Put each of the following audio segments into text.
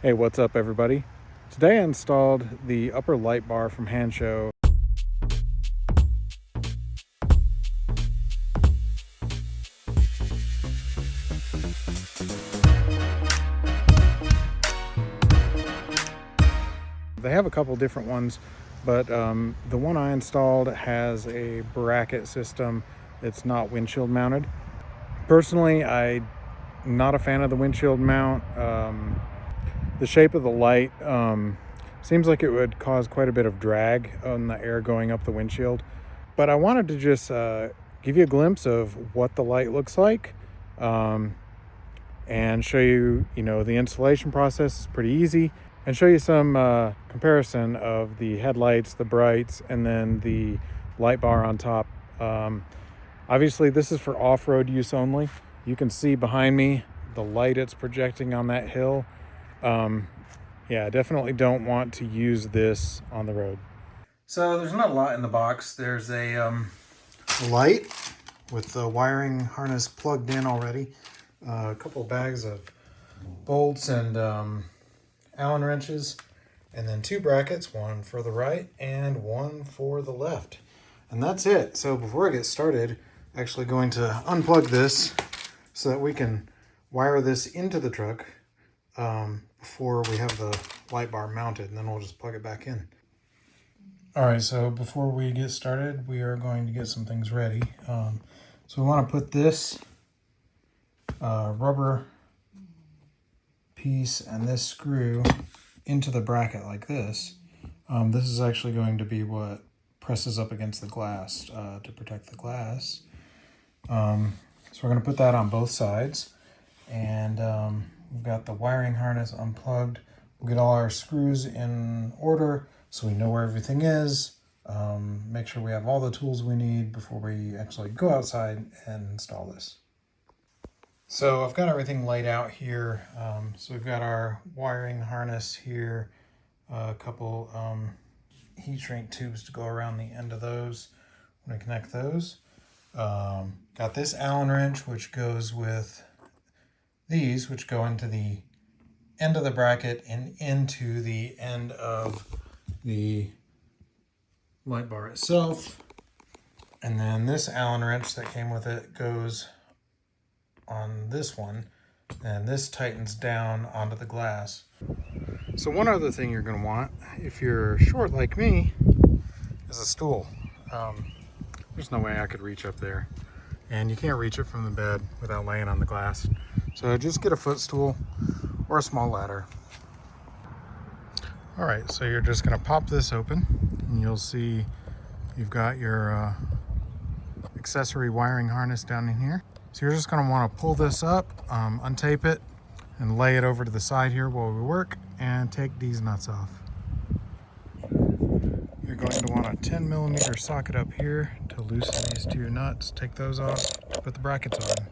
Hey, what's up everybody? Today I installed the upper light bar from Hanshow. They have a couple different ones, but the one I installed has a bracket system. It's not windshield mounted. Personally, I'm not a fan of the windshield mount. The shape of the light seems like it would cause quite a bit of drag on the air going up the windshield. But I wanted to just give you a glimpse of what the light looks like and show you, the installation process is pretty easy, and show you some comparison of the headlights, the brights, and then the light bar on top. Obviously, this is for off-road use only. You can see behind me the light it's projecting on that hill. Yeah, I definitely don't want to use this on the road. So there's not a lot in the box. There's a light with the wiring harness plugged in already. A couple of bags of bolts and Allen wrenches, and then two brackets, one for the right and one for the left. And that's it. So before I get started, I'm actually going to unplug this so that we can wire this into the truck before we have the light bar mounted, and then we'll just plug it back in. All right, so before we get started, we are going to get some things ready. So we want to put this rubber piece and this screw into the bracket like this. This is actually going to be what presses up against the glass to protect the glass. So we're going to put that on both sides, and we've got the wiring harness unplugged. We'll get all our screws in order so we know where everything is. Make sure we have all the tools we need before we actually go outside and install this. So I've got everything laid out here. So we've got our wiring harness here, a couple heat shrink tubes to go around the end of those. I'm going to connect those. Got this Allen wrench, which goes with these, which go into the end of the bracket and into the end of the light bar itself. And then this Allen wrench that came with it goes on this one, and this tightens down onto the glass. So one other thing you're going to want, if you're short like me, is a stool. There's no way I could reach up there, and you can't reach it from the bed without laying on the glass. So just get a footstool or a small ladder. All right, so you're just going to pop this open, and you'll see you've got your accessory wiring harness down in here. So you're just going to want to pull this up, untape it, and lay it over to the side here while we work, and take these nuts off. You're going to want a 10 millimeter socket up here to loosen these two nuts. Take those off, put the brackets on.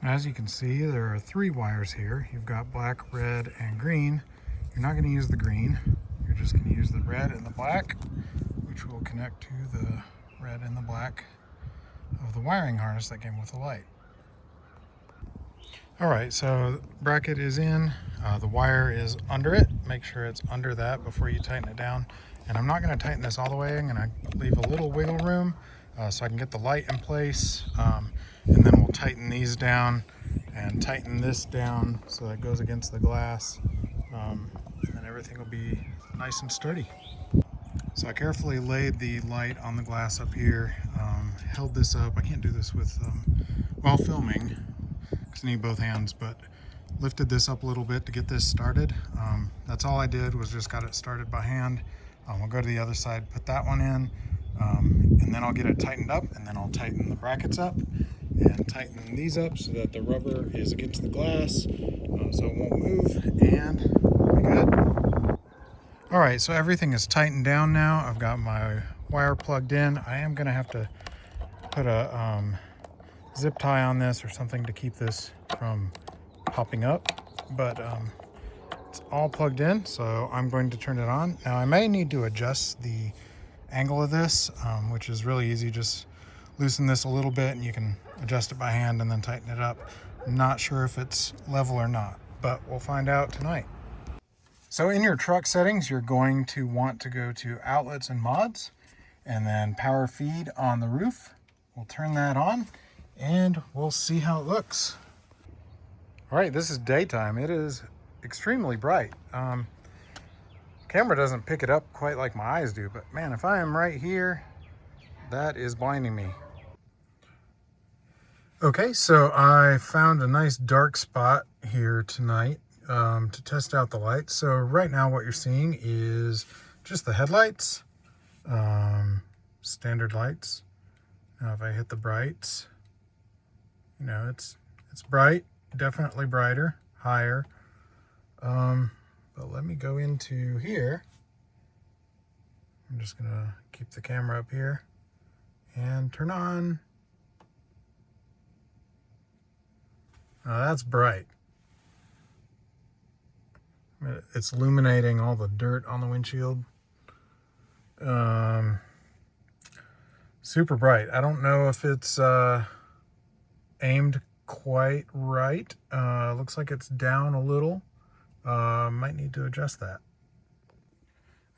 As you can see, there are three wires here. You've got black, red, and green. You're not going to use the green. You're just going to use the red and the black, which will connect to the red and the black of the wiring harness that came with the light. All right, so the bracket is in. The wire is under it. Make sure it's under that before you tighten it down. And I'm not going to tighten this all the way. I'm going to leave a little wiggle room so I can get the light in place. And then we'll tighten these down and tighten this down so that it goes against the glass. And then everything will be nice and sturdy. So I carefully laid the light on the glass up here, held this up. I can't do this with while filming because I need both hands, but lifted this up a little bit to get this started. That's all I did, was just got it started by hand. We'll go to the other side, put that one in, and then I'll get it tightened up, and then I'll tighten the brackets up and tighten these up so that the rubber is against the glass so it won't move, and we'll be good. All right, so everything is tightened down now. I've got my wire plugged in. I am going to have to put a zip tie on this or something to keep this from popping up, but it's all plugged in, so I'm going to turn it on. Now I may need to adjust the angle of this, which is really easy. Just loosen this a little bit and you can adjust it by hand and then tighten it up. I'm not sure if it's level or not, but we'll find out tonight. So in your truck settings, you're going to want to go to outlets and mods, and then power feed on the roof. We'll turn that on and we'll see how it looks. All right, this is daytime. It is extremely bright. Camera doesn't pick it up quite like my eyes do, but man, if I am right here, that is blinding me. Okay, so I found a nice dark spot here tonight to test out the lights. So right now what you're seeing is just the headlights, standard lights. Now if I hit the brights, you know, it's bright, definitely brighter, higher. But let me go into here. I'm just gonna keep the camera up here and turn on. Now that's bright. It's illuminating all the dirt on the windshield. Super bright. I don't know if it's aimed quite right. Looks like it's down a little. Might need to adjust that.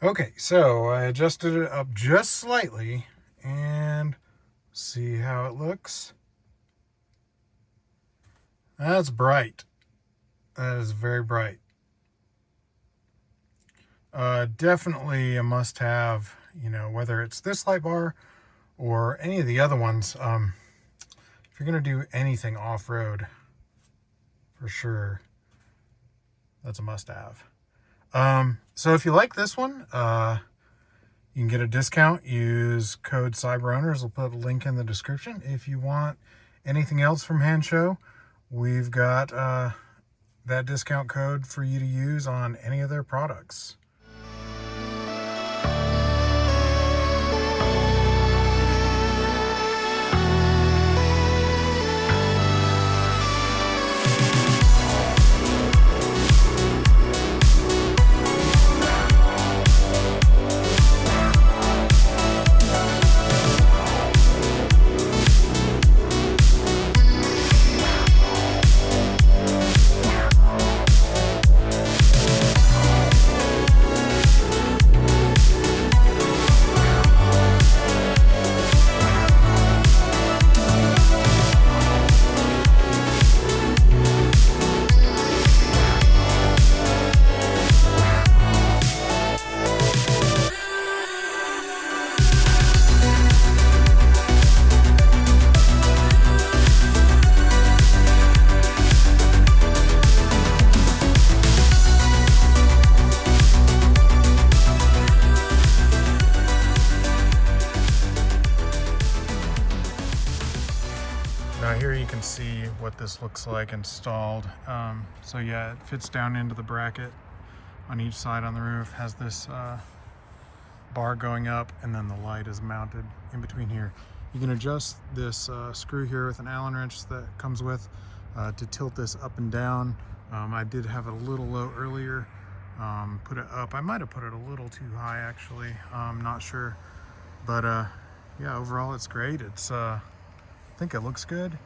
Okay, so I adjusted it up just slightly and see how it looks. That's bright. That is very bright. Definitely a must-have, you know, whether it's this light bar or any of the other ones. If you're going to do anything off-road, for sure, that's a must-have. So if you like this one, you can get a discount. Use code CyberOwners. We'll put a link in the description. If you want anything else from Hand Show, we've got that discount code for you to use on any of their products. Now here you can see what this looks like installed. So yeah, it fits down into the bracket on each side on the roof, has this bar going up, and then the light is mounted in between here. You can adjust this screw here with an Allen wrench that comes with to tilt this up and down. I did have it a little low earlier, put it up. I might have put it a little too high actually, I'm not sure. But yeah, overall it's great. It's I think it looks good,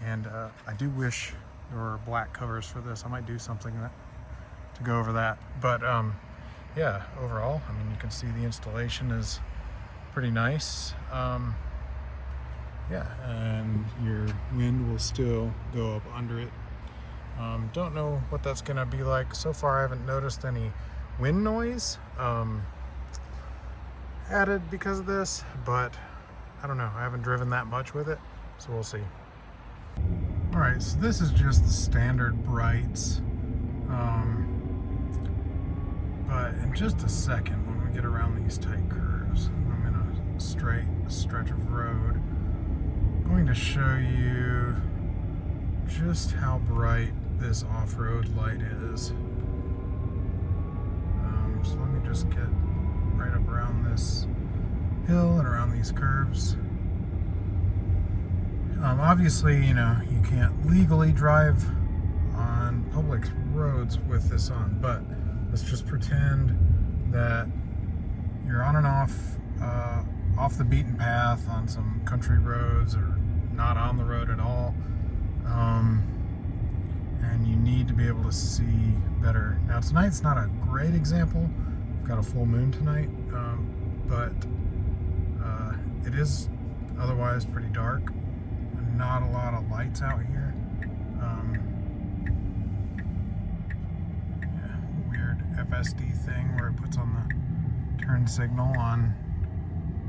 and I do wish there were black covers for this. I might do something to go over that. But yeah, overall, I mean, you can see the installation is pretty nice. Yeah, and your wind will still go up under it. Don't know what that's gonna be like. So far I haven't noticed any wind noise added because of this, but I don't know, I haven't driven that much with it, so we'll see. All right, so this is just the standard brights, but in just a second, when we get around these tight curves, I'm in a straight stretch of road, I'm going to show you just how bright this off-road light is. So let me just get right up around this hill and around these curves. Obviously, you know, you can't legally drive on public roads with this on, but let's just pretend that you're on and off the beaten path on some country roads, or not on the road at all, and you need to be able to see better. Now tonight's not a great example. We've got a full moon tonight, but it is otherwise pretty dark. Not a lot of lights out here. Yeah, weird FSD thing where it puts on the turn signal on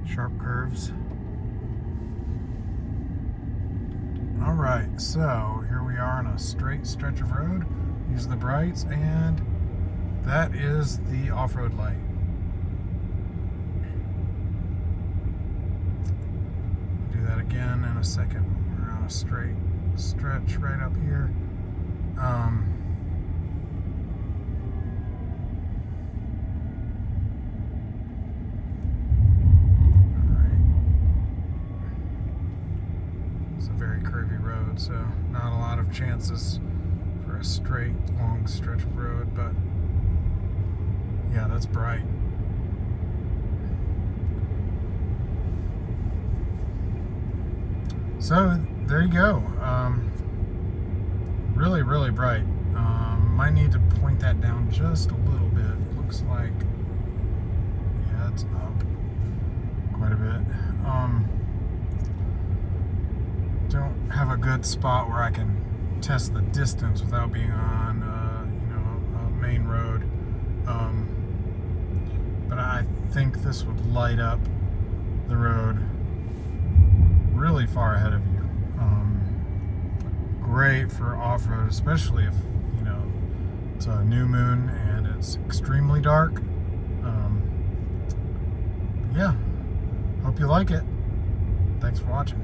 sharp curves. All right, so here we are on a straight stretch of road. Use the brights, and that is the off-road light. Do that again in a second. We're on a straight stretch right up here. Very curvy road, so not a lot of chances for a straight long stretch of road, but yeah, that's bright. So there you go. Really bright. Might need to point that down just a little bit. Looks like, yeah, it's up quite a bit. Don't have a good spot where I can test the distance without being on, a main road. But I think this would light up the road really far ahead of you. Great for off-road, especially if, it's a new moon and it's extremely dark. Yeah, hope you like it. Thanks for watching.